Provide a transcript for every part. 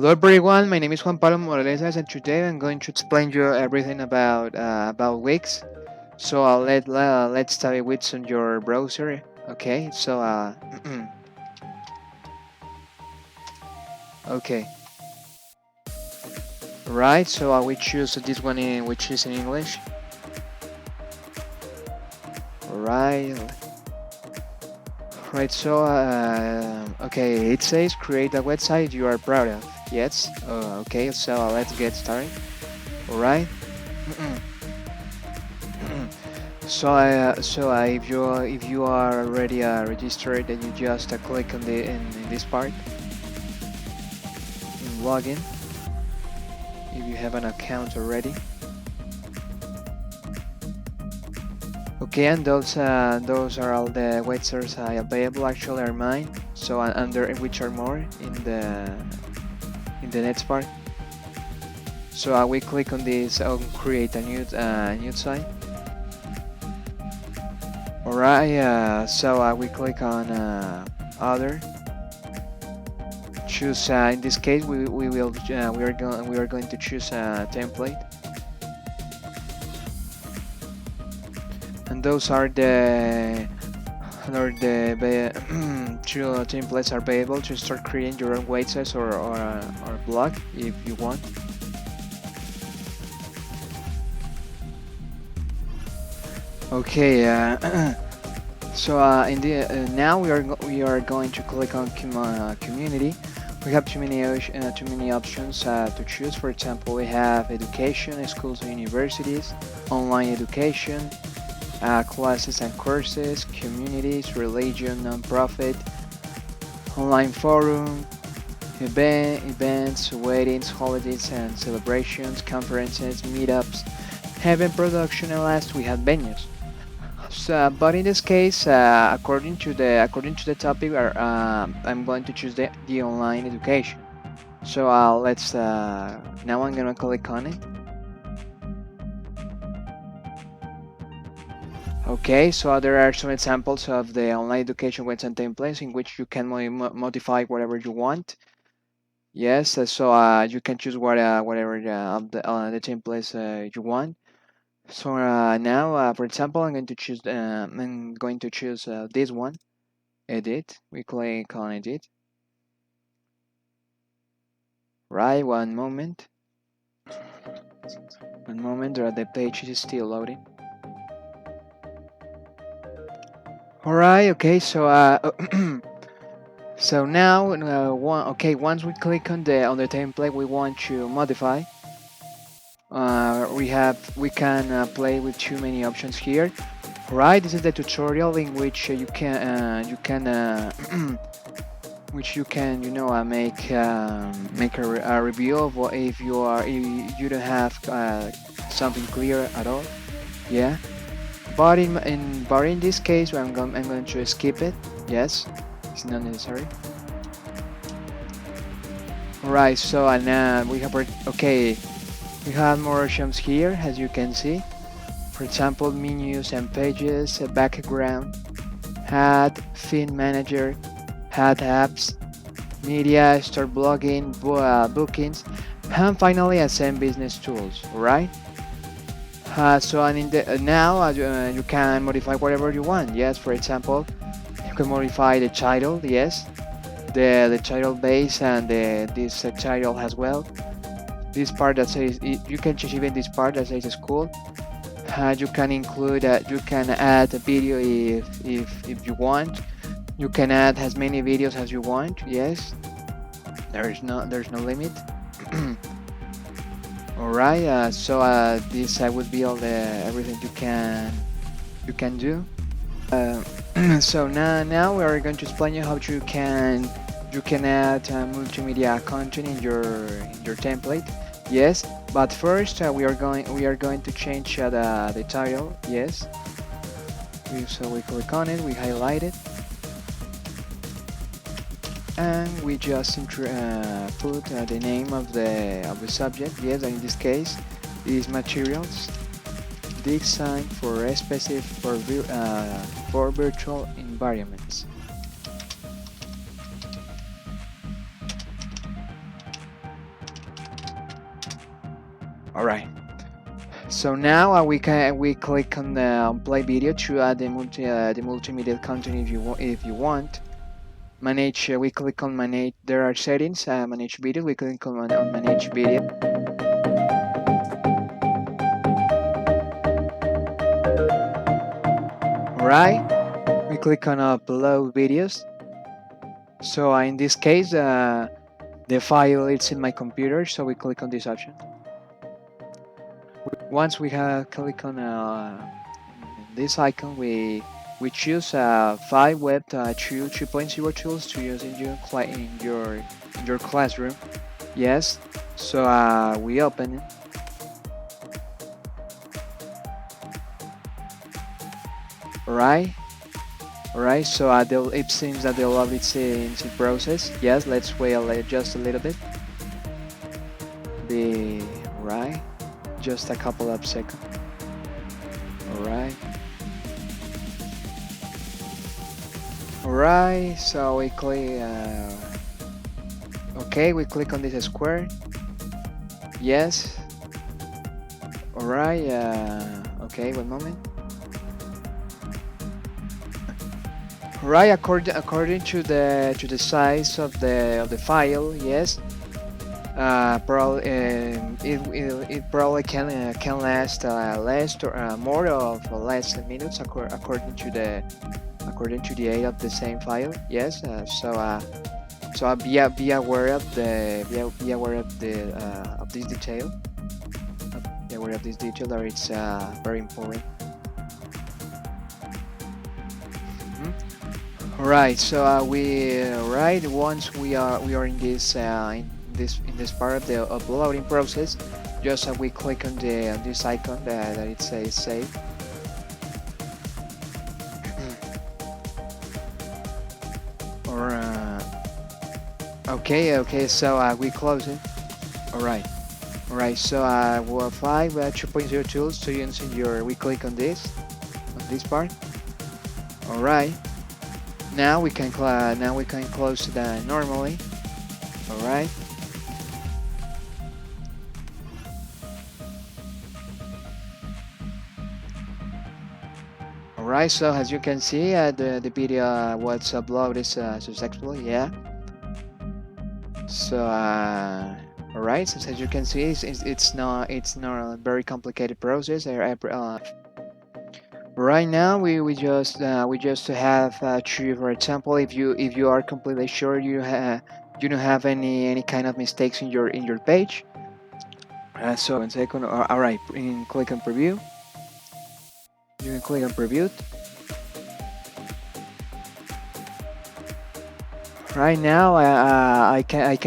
Hello everyone, my name is Juan Pablo Morales and today I'm going to explain you everything about Wix. So let's start with on your browser. Okay, okay, right. So we choose this one in which is in English. Right, right. Okay, it says create a website you are proud of. Yes. Okay, so let's get started. All right. If you are already registered, then you just click on the in this part in login. If you have an account already, okay, and those are all the websites available. Actually, are mine. So under which are more in the next part. So we click on this on create a new site. Alright, we click on other. Choose in this case we are going to choose a template, and those are the two templates are available to start creating your own websites or blog if you want. Okay, in the now we are going to click on community. We have too many options to choose. For example, we have education, schools and universities, online education, classes and courses, communities, religion, non-profit, online forum, events, weddings, holidays and celebrations, conferences, meetups, event production, and last we have venues. So, but in this case, according to the topic, I'm going to choose the online education. So let's now I'm gonna click on it. Okay, so there are some examples of the online education website templates in which you can modify whatever you want. Yes, you can choose whatever the templates you want. So now, for example, I'm going to choose this one. Edit. We click on edit. Right, one moment. One moment, the page is still loading. Alright, okay, so now once we click on the template we want to modify, we can play with too many options here. Right, this is the tutorial in which you can which you can make a review of what if you don't have something clear at all. Yeah, but in this case I'm going to skip it. Yes, it's not necessary. Alright, so now we have more options here as you can see. For example, menus and pages, background, add, feed manager, add apps, media, start blogging, bookings, and finally assign business tools. Right? So and in the, now you can modify whatever you want. Yes, for example, you can modify the title. Yes, the title base and this title as well. This part that says you can change even this part that says school. You can include you can add a video if you want. You can add as many videos as you want. Yes, there's no limit. All right. This would be all the everything you can do. So now we are going to explain you how you can add multimedia content in your template. Yes, but first we are going to change the title. Yes, we click on it, we highlight it, and we just put the name of the subject. Yes, and in this case, is materials design for specific for virtual environments. All right. So now we click on play video to add the multimedia content if you want. Manage. We click on manage. There are settings. Manage video. We click on manage video. All right. We click on upload videos. So in this case, the file is in my computer. So we click on this option. Once we have click on this icon, we choose 5 web 2.0 tools to use in your classroom. Yes. So we open it. Alright. Alright. So it seems that the love is in process. Yes. Let's wait just a little bit. Be right. Just a couple of seconds. Alright. Alright, so we click okay, we click on this square. Yes. Alright, okay, 1 moment. Alright, according to the size of the file, yes. Probably it probably can last less or more of less minutes according to the age of the same file. Yes. So be aware of this detail. Be aware of this detail, that it's very important. All right. So once we are in this part of the uploading process, just we click on this icon that it says save. Or okay, so we close it. All right. So we have 5 2.0 tools to use in your. We click on this part. All right. Now we can close that normally. All right. Alright, so as you can see, the video was uploaded successfully. Yeah. So alright, so as you can see, it's not a very complicated process. Right now, we just have to, for example, if you are completely sure you don't have any kind of mistakes in your page. So 1 second. Alright, click on preview. You can click on preview. Right now, I can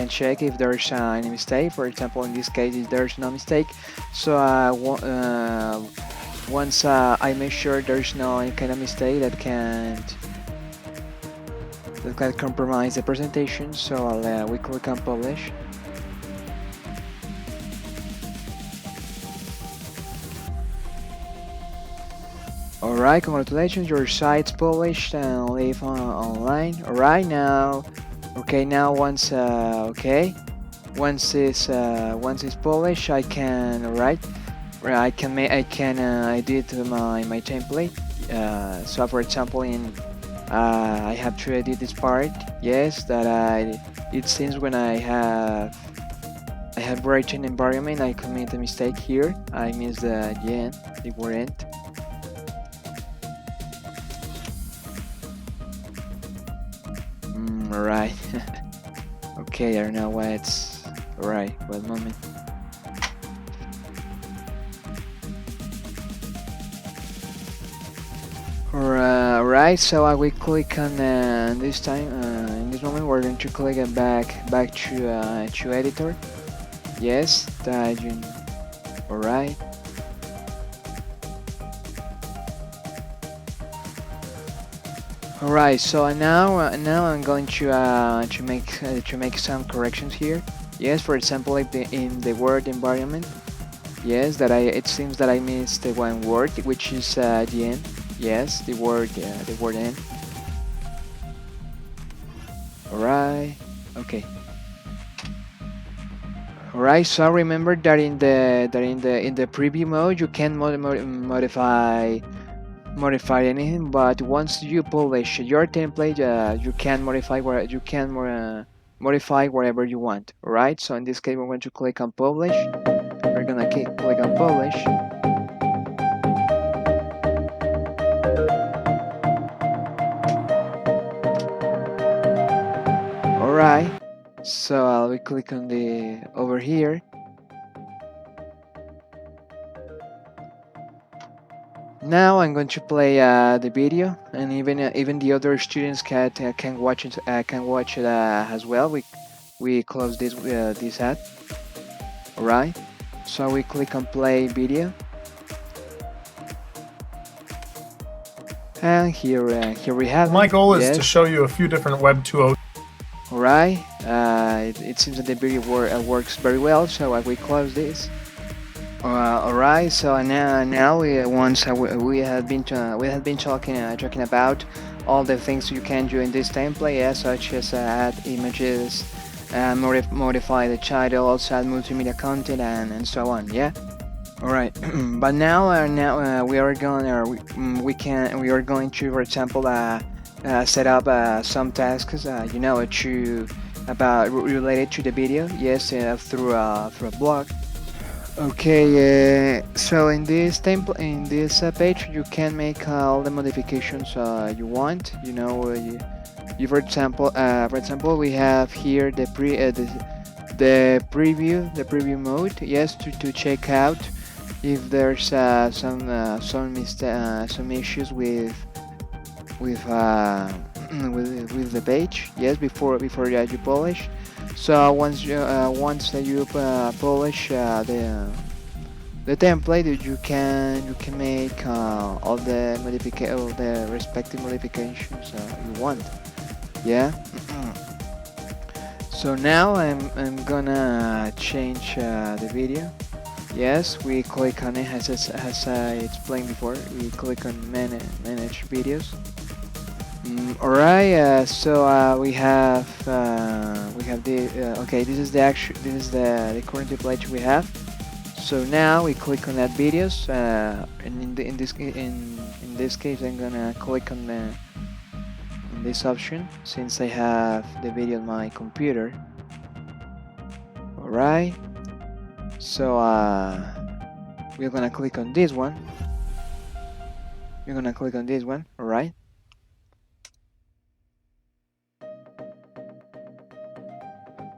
check if there's any mistake. For example, in this case, if there's no mistake, so once I make sure there's no any kind of mistake that can compromise the presentation, so we click on publish. Alright, congratulations, your site's published and live online. Alright, now, okay, now once it's published, I can edit my template. So for example, I have to edit this part. Yes, it seems when I have written environment, I commit a mistake here. I missed the end, the word end. Alright. Okay, I don't know why it's alright. 1 moment. Alright, so we click on this time. In this moment, we're going to click back to editor. Yes, alright. Alright, so now I'm going to make some corrections here. Yes, for example, in the word environment, yes, it seems that I missed the one word, which is the end. Yes, the word end. Alright, okay. Alright, so remember that in the preview mode you can modify anything, but once you publish your template, you can modify whatever you want. Alright, so in this case we're going to click on publish. We're gonna click on publish. Alright, so I'll click on the over here. Now I'm going to play the video, and even the other students can watch it as well. We close this ad. Alright, so we click on play video, and here we have My it. goal is Yes. to show you a few different Web 2.0. Alright, it seems that the video works very well, so we close this. Alright, so now we have been talking about all the things you can do in this template, yeah, such as add images, modify the title, also add multimedia content, and so on. Yeah. Alright, but now we are going we are going to, for example, set up some tasks, related to the video. Yes, through a blog. Okay, so in this page, you can make all the modifications you want. For example, we have here the preview mode. Yes, to check out if there's some issues with the page. Yes, before you polish. So once you polish the template, you can make all the respective modifications you want. Yeah. So now I'm gonna change the video. Yes, we click on it as I explained before. We click on manage videos. Alright, so we have the okay. This is the current template we have. So now we click on add videos, and in this case I'm gonna click on this option since I have the video on my computer. Alright, so we're gonna click on this one. Alright.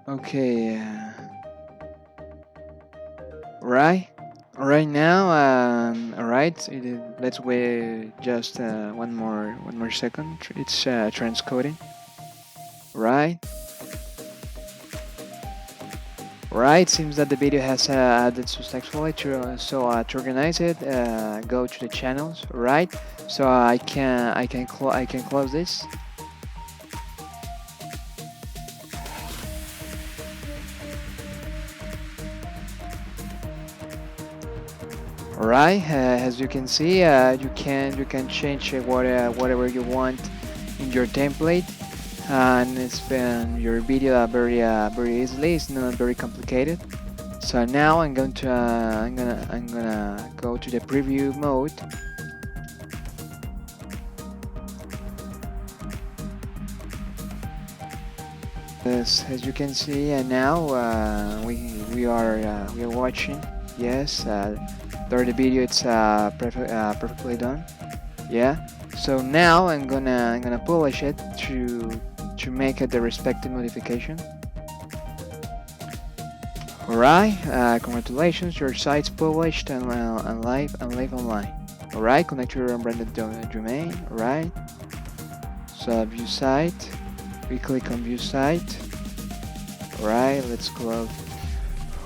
Okay. Right now. Alright. Let's wait just one more second. It's transcoding. Right. Seems that the video has added successfully. So to organize it, go to the channels. Right. So I can close this. Alright, as you can see, you can change whatever you want in your template, and it's been your video very easily. It's not very complicated. So now I'm gonna go to the preview mode. As you can see, now we are watching. Yes. The video it's perfectly done. Yeah. So now I'm gonna publish it to make it the respective modification. Alright. Congratulations, your site's published and live online. Alright. Connect your unbranded domain. Alright. So view site. We click on view site. Alright. Let's close.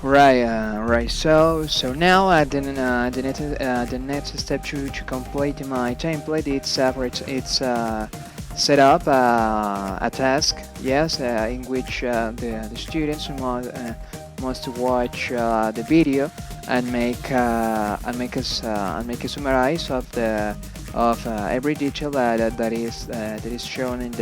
Right. So now the next step to complete my template, it's set up a task. Yes, in which the students must watch the video and make a summarize of every detail that is shown in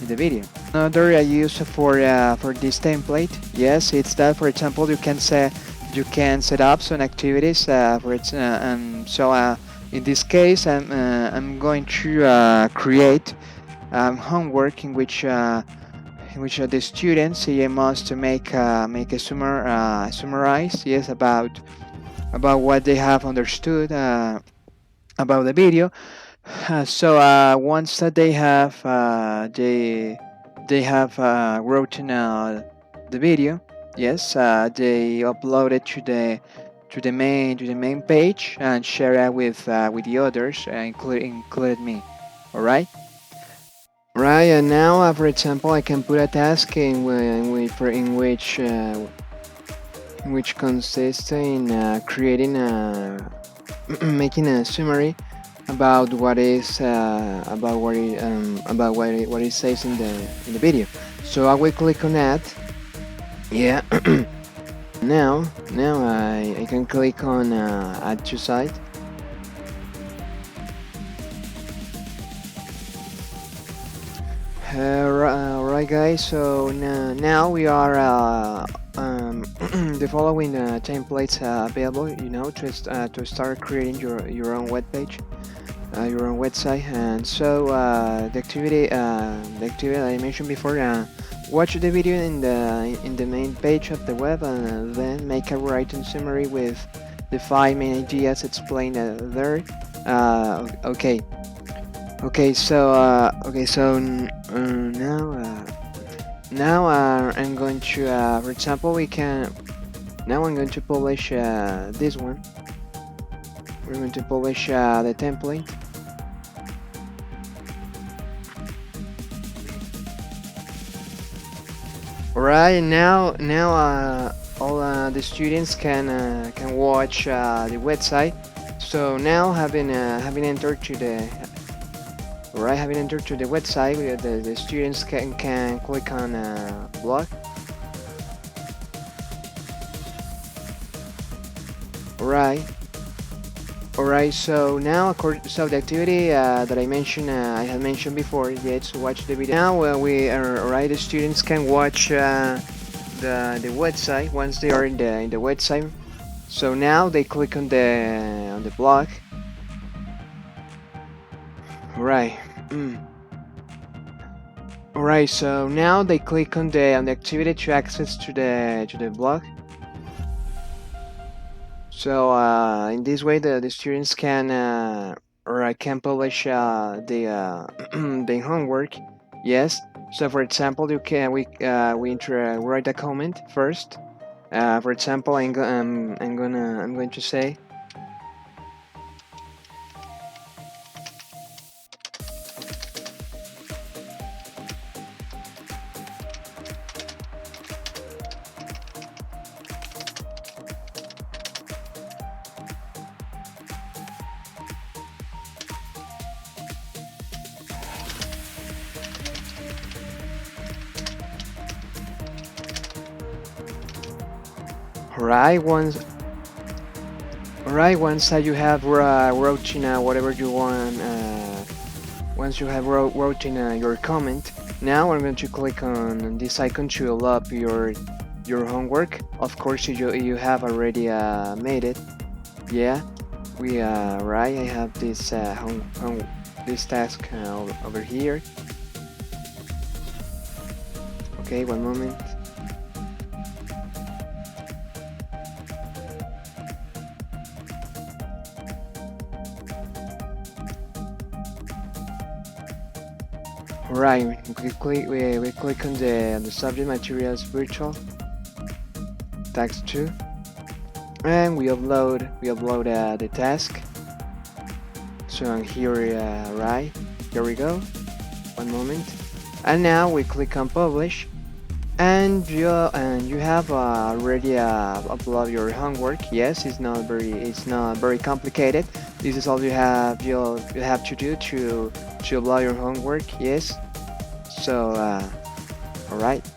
in the video. Another use for this template, yes, it's that, for example, you can set up some activities for it, and so in this case, I'm going to create homework in which the students must make a summarize, yes, about what they have understood about the video. So once that they have written the video, yes, they upload it to the main page and share it with the others, included me. All right. Right, and now, for example, I can put a task in which consists in creating making a summary about what it says in the video. So I will click on that. Yeah. now I can click on add to site. Alright guys, so now we are the following templates available, you know, to start creating your own web page, your own website. And so the activity that I mentioned before, watch the video in the main page of the web, and then make a written summary with the 5 main ideas explained there. Okay. So now I'm going to, for example, now I'm going to publish this one. We're going to publish the template. Alright, now all the students can watch the website. So now having entered to the website, the students can click on blog. Alright, so now the activity that I had mentioned before, is to watch the video. Now the students can watch the website once they are in the website. So now they click on the blog. Alright, so now they click on the activity to access to the blog. So in this way, the students can publish the homework. Yes. So for example, we write a comment first. For example, I'm going to say, once you have wrote in whatever you want, once you have wrote in your comment, now I'm going to click on this icon to load your homework. Of course, you have already made it. Yeah, I have this this task over here. Okay, one moment. Right, we click on the subject materials virtual task 2, and we upload the task. So here, here we go. One moment, and now we click on publish, and you have already upload your homework. Yes, it's not very complicated. This is all you have to do to upload your homework. Yes. So alright.